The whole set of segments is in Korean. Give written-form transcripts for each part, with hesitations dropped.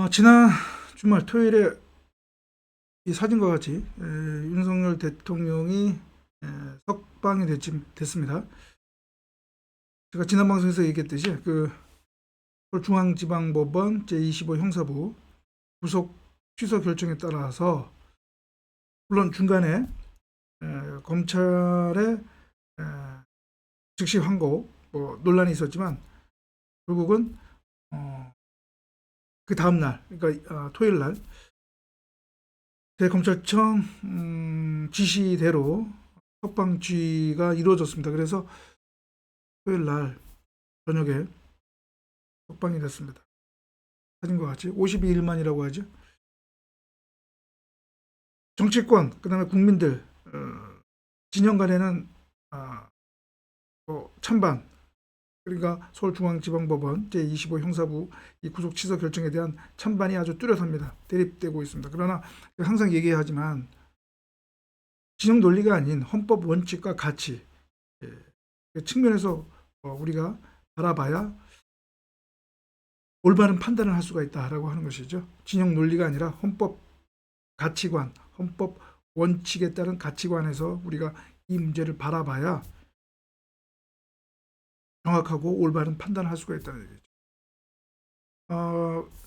지난 주말 토요일에 이 사진과 같이 윤석열 대통령이 석방이 됐습니다. 제가 지난 방송에서 얘기했듯이 서울중앙지방법원 제25 형사부 구속 취소 결정에 따라서 물론 중간에 검찰의 에, 즉시 항고 논란이 있었지만 결국은 그 다음 날, 그러니까 토요일 날 대검찰청 지시대로 석방 지휘가 이루어졌습니다. 그래서 토요일 날 저녁에 석방이 됐습니다. 사진과 같이 52일 만이라고 하죠. 정치권, 그다음에 국민들, 진영 간에는 찬반, 그러니까 서울중앙지방법원 제25 형사부 이 구속 취소 결정에 대한 찬반이 아주 뚜렷합니다. 대립되고 있습니다. 그러나 항상 얘기하지만 진영 논리가 아닌 헌법 원칙과 가치 그 측면에서 우리가 바라봐야 올바른 판단을 할 수가 있다라고 하는 것이죠. 진영 논리가 아니라 헌법 가치관, 헌법 원칙에 따른 가치관에서 우리가 이 문제를 바라봐야 정확하고 올바른 판단을 할 수가 있다는 얘기죠.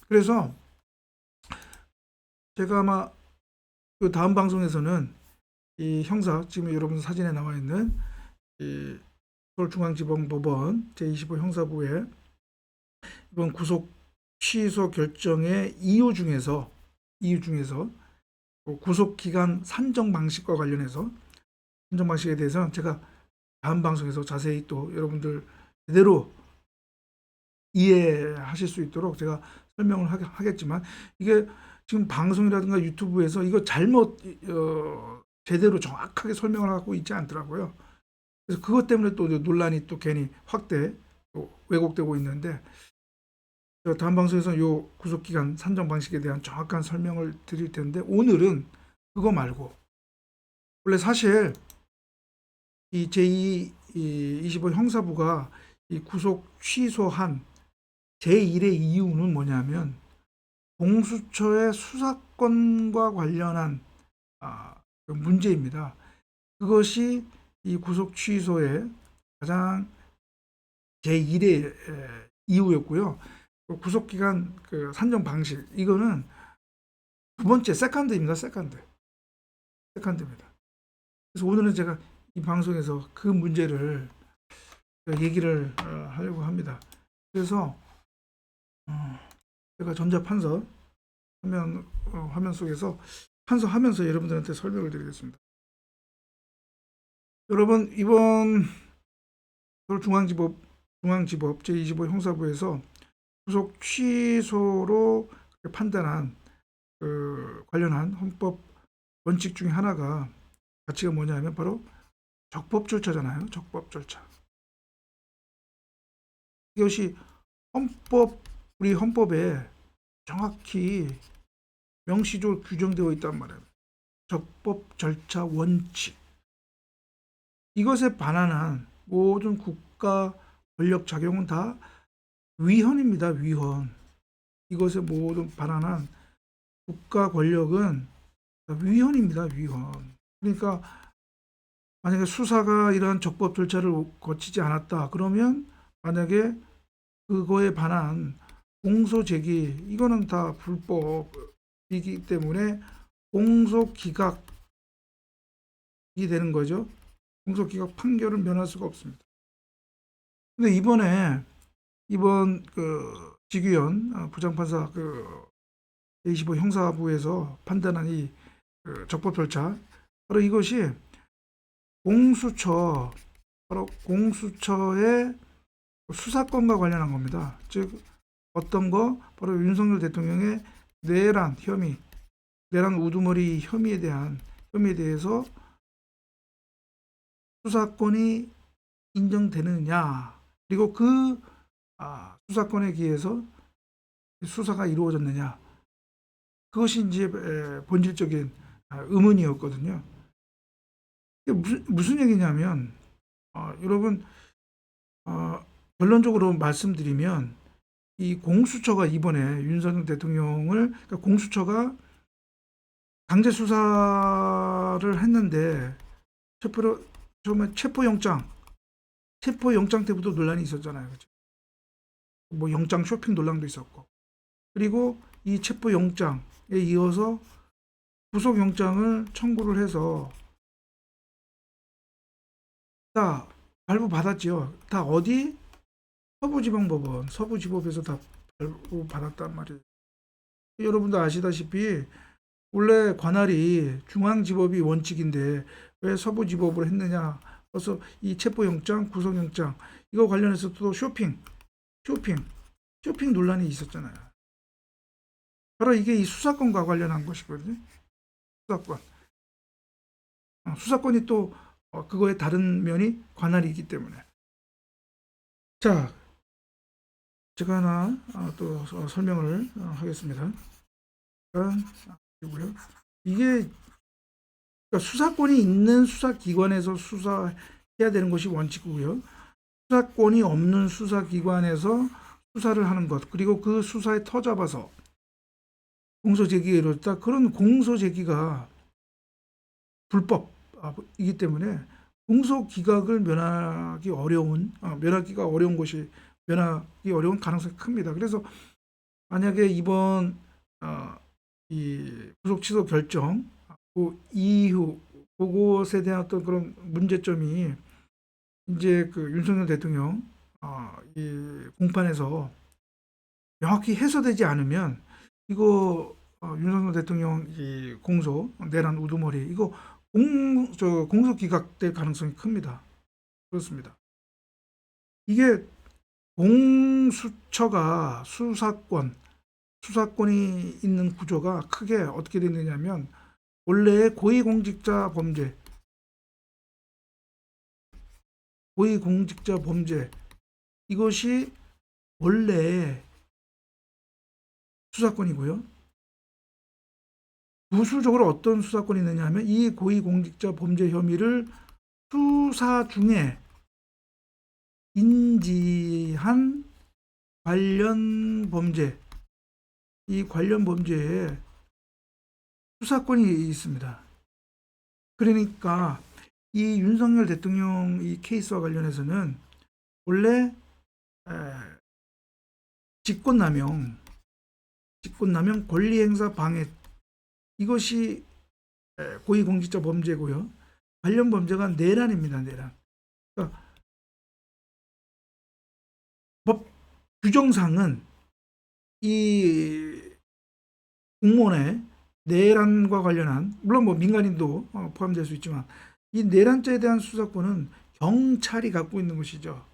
그래서 제가 아마 그 다음 방송에서는 이 형사, 지금 여러분 사진에 나와 있는 이 서울중앙지방법원 제25 형사부의 이번 구속 취소 결정의 이유 중에서 구속 기간 산정 방식과 관련해서 산정 방식에 대해서는 제가 다음 방송에서 자세히 또 여러분들 제대로 이해하실 수 있도록 제가 설명을 하겠지만 이게 지금 방송이라든가 유튜브에서 이거 잘못 제대로 정확하게 설명을 하고 있지 않더라고요. 그래서 그것 때문에 또 논란이 또 괜히 또 왜곡되고 있는데 다음 방송에서 요 구속기간 산정 방식에 대한 정확한 설명을 드릴 텐데 오늘은 그거 말고 원래 사실 이 제25 형사부가 이 구속 취소한 제1의 이유는 뭐냐면 공수처의 수사권과 관련한 그 문제입니다. 그것이 이 구속 취소의 가장 제1의 이유였고요. 구속기간 그 산정 방식 이거는 두 번째 세컨드입니다. 그래서 오늘은 제가 이 방송에서 그 문제를 얘기를 하려고 합니다. 그래서 제가 전자판서 화면 속에서 판서하면서 여러분들한테 설명을 드리겠습니다. 여러분 이번 서울중앙지법 제25 형사부에서 구속 취소로 판단한 관련한 헌법 원칙 중에 하나가 가치가 뭐냐면 바로 적법 절차잖아요. 적법 절차. 이것이 우리 헌법에 정확히 명시적으로 규정되어 있단 말이에요. 적법 절차 원칙. 이것에 반하는 모든 국가 권력 작용은 다 위헌입니다. 위헌. 이것에 모든 반하는 국가 권력은 위헌입니다. 위헌. 그러니까 만약에 수사가 이러한 적법 절차를 거치지 않았다. 그러면 만약에 그거에 반한 공소 제기 이거는 다 불법이기 때문에 공소 기각이 되는 거죠. 공소 기각 판결을 면할 수가 없습니다. 근데 이번 지규현 부장판사 제25 형사부에서 판단한 이 적법 절차 바로 이것이 바로 공수처의 수사권과 관련한 겁니다. 즉 어떤 거 바로 윤석열 대통령의 내란 우두머리 혐의에 대해서 수사권이 인정되느냐 그리고 그 수사권에 기해서 수사가 이루어졌느냐 그것이 이제 본질적인 의문이었거든요. 이게 무슨 얘기냐면 여러분 결론적으로 말씀드리면 이 공수처가 이번에 윤석열 대통령을 그러니까 공수처가 강제 수사를 했는데 체포를 처음에 체포영장 때부터 논란이 있었잖아요. 그죠? 뭐 영장 쇼핑 논란도 있었고 그리고 이 체포영장에 이어서 구속영장을 청구를 해서 다 발부받았지요. 다 어디? 서부지방법원, 서부지법에서 다 발부받았단 말이에요. 여러분도 아시다시피 원래 관할이 중앙지법이 원칙인데 왜 서부지법으로 했느냐. 그래서 이 체포영장, 구속영장 이거 관련해서 또 쇼핑, 쇼핑 논란이 있었잖아요. 바로 이게 이 수사권과 관련한 것이거든요. 수사권. 수사권이 또 그거의 다른 면이 관할이 있기 때문에. 자, 제가 하나 또 설명을 하겠습니다. 이고요. 이게 그러니까 수사권이 있는 수사기관에서 수사해야 되는 것이 원칙이고요. 수사권이 없는 수사기관에서 수사를 하는 것, 그리고 그 수사에 터잡아서 공소제기가 이루어졌다. 그런 공소제기가 불법이기 때문에 공소기각을 면하기가 어려운 것이 면하기 어려운 가능성이 큽니다. 그래서 만약에 이번 이 구속 취소 결정 그 이후 그것에 대한 어떤 그런 문제점이 이제 그 윤석열 대통령 이 공판에서 명확히 해소되지 않으면 이거 윤석열 대통령 이 공소 내란 우두머리 이거 공소 기각될 가능성이 큽니다. 그렇습니다. 이게 공수처가 수사권이 있는 구조가 크게 어떻게 되느냐면 원래 고위공직자 범죄 이것이 원래 수사권이고요. 부수적으로 어떤 수사권이 있느냐 하면 이 고위공직자 범죄 혐의를 수사 중에 인지한 관련 범죄, 이 관련 범죄에 수사권이 있습니다. 그러니까 이 윤석열 대통령 이 케이스와 관련해서는 원래 직권남용, 권리행사 방해 이것이 고위공직자 범죄고요. 관련 범죄가 내란입니다. 내란. 그러니까 법 규정상은 이 공무원의 내란과 관련한 물론 뭐 민간인도 포함될 수 있지만 이 내란죄에 대한 수사권은 경찰이 갖고 있는 것이죠.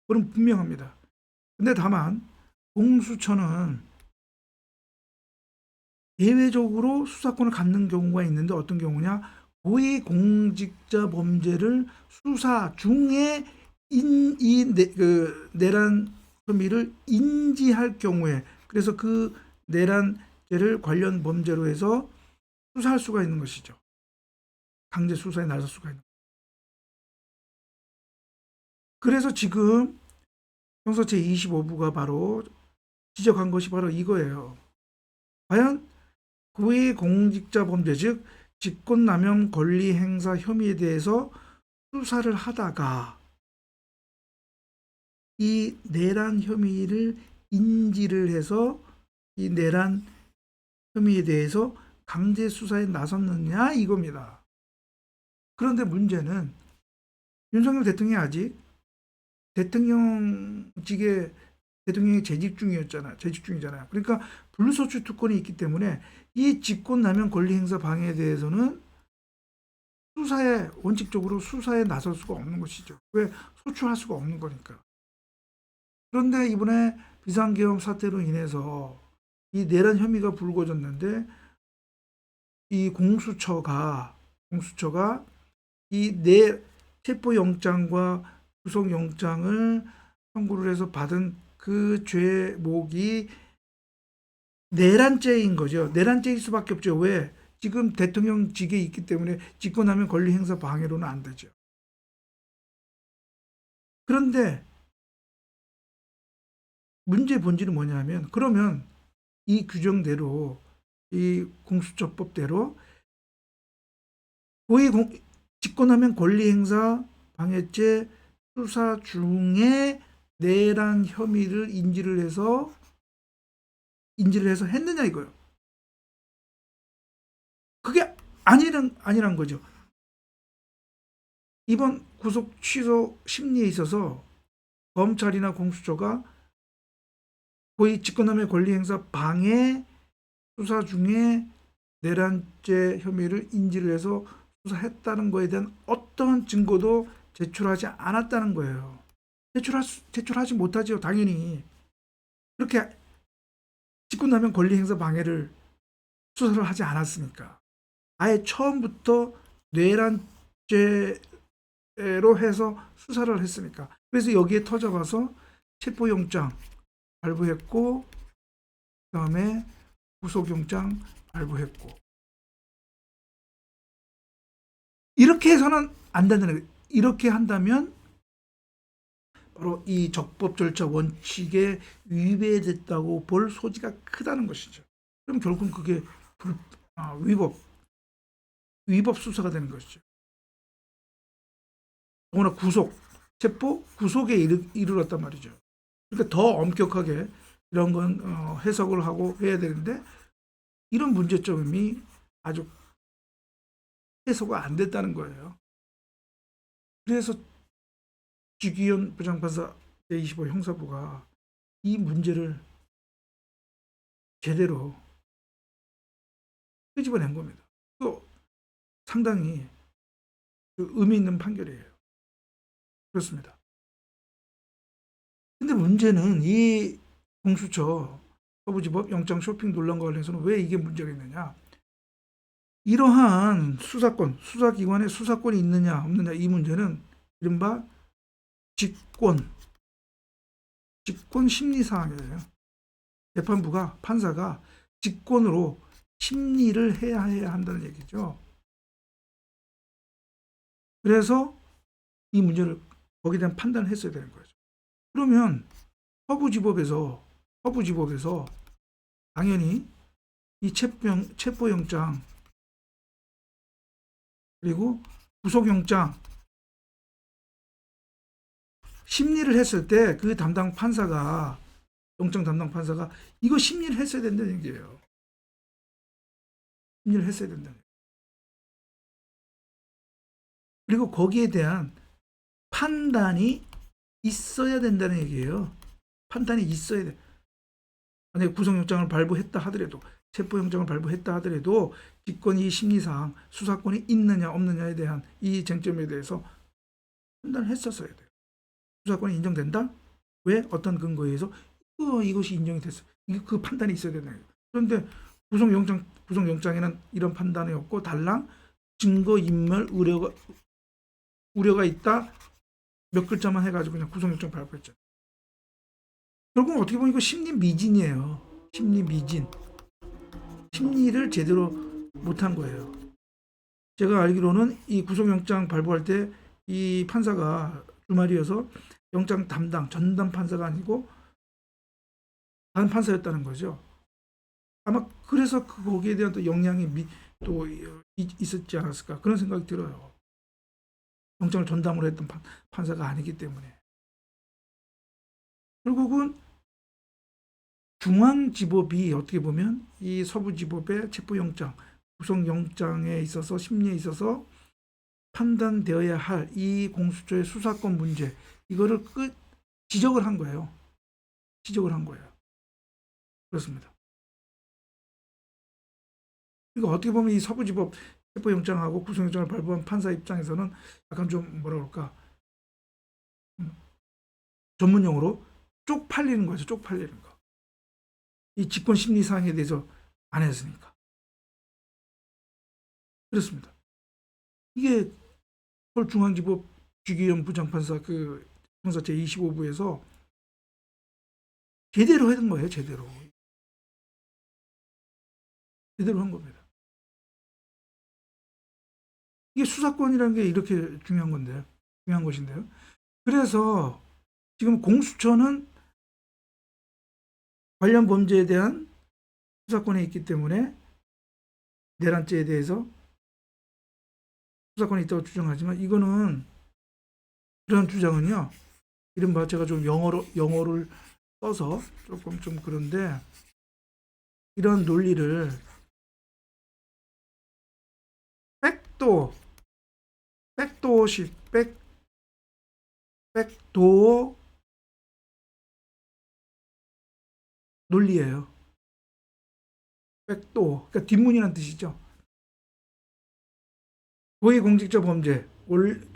그건 분명합니다. 근데 다만 공수처는 예외적으로 수사권을 갖는 경우가 있는데 어떤 경우냐? 고위공직자 범죄를 수사 중에 내란 혐의를 인지할 경우에 그래서 그 내란죄를 관련 범죄로 해서 수사할 수가 있는 것이죠. 강제 수사에 나설 수가 있는. 그래서 지금 형사 제25부가 바로 지적한 것이 바로 이거예요. 과연 고위공직자 범죄 즉 직권남용 권리행사 혐의에 대해서 수사를 하다가 이 내란 혐의를 인지를 해서 이 내란 혐의에 대해서 강제 수사에 나섰느냐 이겁니다. 그런데 문제는 윤석열 대통령이 아직 대통령직에 대통령이 재직 중이잖아요. 그러니까 불소추 특권이 있기 때문에 이 직권남용 권리행사 방해에 대해서는 원칙적으로 수사에 나설 수가 없는 것이죠. 왜? 소추할 수가 없는 거니까. 그런데 이번에 비상계엄 사태로 인해서 이 내란 혐의가 불거졌는데 이 공수처가 이 체포영장과 구속영장을 청구를 해서 받은 그 죄목이 내란죄인 거죠. 내란죄일 수밖에 없죠. 왜? 지금 대통령직에 있기 때문에 직권하면 권리행사 방해로는 안 되죠. 그런데 문제 본질은 뭐냐면, 그러면 이 규정대로, 이 공수처법대로 고의 직권남용 권리행사 방해죄 수사 중에 내란 혐의를 인지를 해서 했느냐 이거예요. 그게 아니란 거죠. 이번 구속 취소 심리에 있어서 검찰이나 공수처가 고의 직권남용 권리행사 방해 수사 중에 내란죄 혐의를 인지를 해서 수사했다는 거에 대한 어떠한 증거도 제출하지 않았다는 거예요. 제출하지 못하죠, 당연히. 그렇게 직권남용 권리행사 방해를 수사를 하지 않았으니까. 아예 처음부터 뇌란죄로 해서 수사를 했으니까. 그래서 여기에 터져가서 체포영장 발부했고, 그다음에 구속영장 발부했고. 이렇게 해서는 안 된다는 거예요. 이렇게 한다면 바로 이 적법 절차 원칙에 위배됐다고 볼 소지가 크다는 것이죠. 그럼 결국은 그게 위법 수사가 되는 것이죠. 더구나 체포, 구속에 이르렀단 말이죠. 그러니까 더 엄격하게 이런 건 해석을 하고 해야 되는데, 이런 문제점이 아주 해소가 안 됐다는 거예요. 그래서 주기현 부장판사 제25 형사부가 이 문제를 제대로 끄집어낸 겁니다. 또 상당히 의미 있는 판결이에요. 그렇습니다. 근데 문제는 이 공수처 서부지법 영장 쇼핑 논란과 관련해서는 왜 이게 문제가 있느냐? 이러한 수사기관에 수사권이 있느냐 없느냐, 이 문제는 이른바 직권 심리사항이에요. 재판부가, 판사가 직권으로 심리를 해야 한다는 얘기죠. 그래서 이 문제를, 거기에 대한 판단을 했어야 되는 거죠. 그러면 서부지법에서 당연히 이 체포영장 그리고 구속영장 심리를 했을 때 그 담당 판사가, 영장 담당 판사가 이거 심리를 했어야 된다는 얘기예요. 심리를 했어야 된다는 얘기예요. 그리고 거기에 대한 판단이 있어야 된다는 얘기예요. 판단이 있어야 돼. 만약에 구속영장을 발부했다 하더라도, 체포영장을 발부했다 하더라도 직권이 심리사항, 수사권이 있느냐 없느냐에 대한 이 쟁점에 대해서 판단을 했었어야 돼요. 수사권이 인정된다? 왜? 어떤 근거에 의해서? 이것이 인정이 됐어. 그 판단이 있어야 된다. 그런데 구속영장에는 이런 판단이 없고, 달랑 증거인멸 우려가 있다, 몇 글자만 해가지고 그냥 구속영장 발부했죠. 결국은 어떻게 보면 이거 심리미진이에요. 심리미진. 심리를 제대로 못한 거예요. 제가 알기로는 이 구속영장 발부할 때 이 판사가 주말이어서 영장 담당, 전담 판사가 아니고 다른 판사였다는 거죠. 아마 그래서 거기에 대한 또 영향이 또 있었지 않았을까, 그런 생각이 들어요. 영장을 전담으로 했던 판사가 아니기 때문에. 결국은 중앙지법이 어떻게 보면 이 서부지법의 체포영장, 구속영장에 있어서, 심리에 있어서 판단되어야 할 이 공수처의 수사권 문제, 이거를 지적을 한 거예요. 그렇습니다. 그러니까 어떻게 보면 이 서부지법 체포영장하고 구속영장을 발부한 판사 입장에서는 약간 좀 뭐라 그럴까, 전문용어로 쪽팔리는 거죠. 쪽팔리는 거. 이 직권 심리 사항에 대해서 안 했으니까. 그렇습니다. 이게 서울중앙지법 주기현 부장판사 형사 제25부에서 제대로 했던 거예요. 제대로 한 겁니다. 이게 수사권이라는 게 이렇게 중요한 것인데요. 그래서 지금 공수처는 관련 범죄에 대한 수사권이 있기 때문에 내란죄에 대해서 수사권이 있다고 주장하지만 이거는 그런 주장은요. 이른바 제가 좀 영어를 써서 조금 좀 그런데 이런 논리를 백도식 백도어 논리예요. 백도 그러니까 뒷문이라는 뜻이죠. 고위공직자 범죄,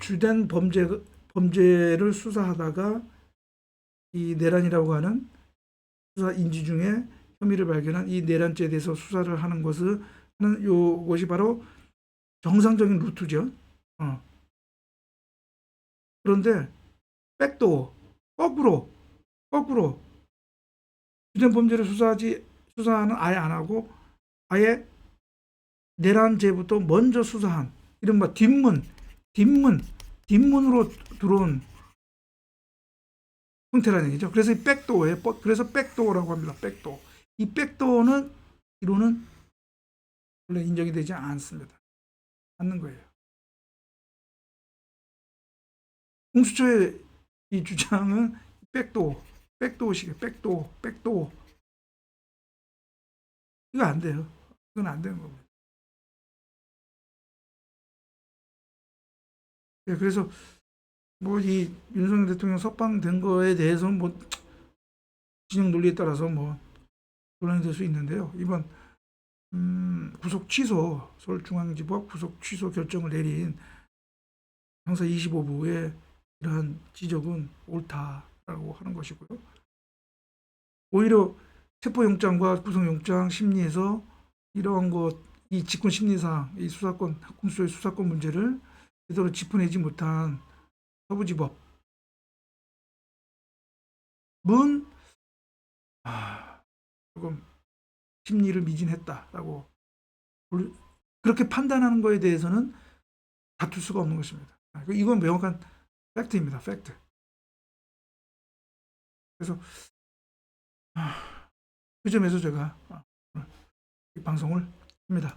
주된 범죄를 수사하다가 이 내란이라고 하는 수사 인지 중에 혐의를 발견한 이 내란죄에 대해서 수사를 하는 것은 요것이 바로 정상적인 루트죠. 그런데 백도 거꾸로 주된 범죄를 수사는 아예 안 하고 아예 내란죄부터 먼저 수사한 이른바 뒷문으로 들어온 형태라는 얘기죠. 그래서 이 백도어에 그래서 백도어라고 합니다. 백도. 이 백도어는 이론은 원래 인정이 되지 않습니다. 않는 거예요. 공수처의 이 주장은 백도어식이에요. 백도어. 이거 안 돼요. 이건 안 되는 겁니다. 예, 그래서 뭐 이 윤석열 대통령 석방된 거에 대해서는 뭐 진영 논리에 따라서 뭐 논란이 될 수 있는데요. 이번 구속 취소 서울중앙지법 구속 취소 결정을 내린 형사 25부의 이러한 지적은 옳다라고 하는 것이고요. 오히려 체포영장과 구속영장 심리에서 이러한 이 직권 심리상 이 수사권 공수처의 수사권 문제를 제대로 짚어내지 못한 서부지법은 조금 심리를 미진했다라고 그렇게 판단하는 거에 대해서는 다툴 수가 없는 것입니다. 이건 명확한 팩트입니다. 팩트. 그래서 그 점에서 제가 이 방송을 합니다.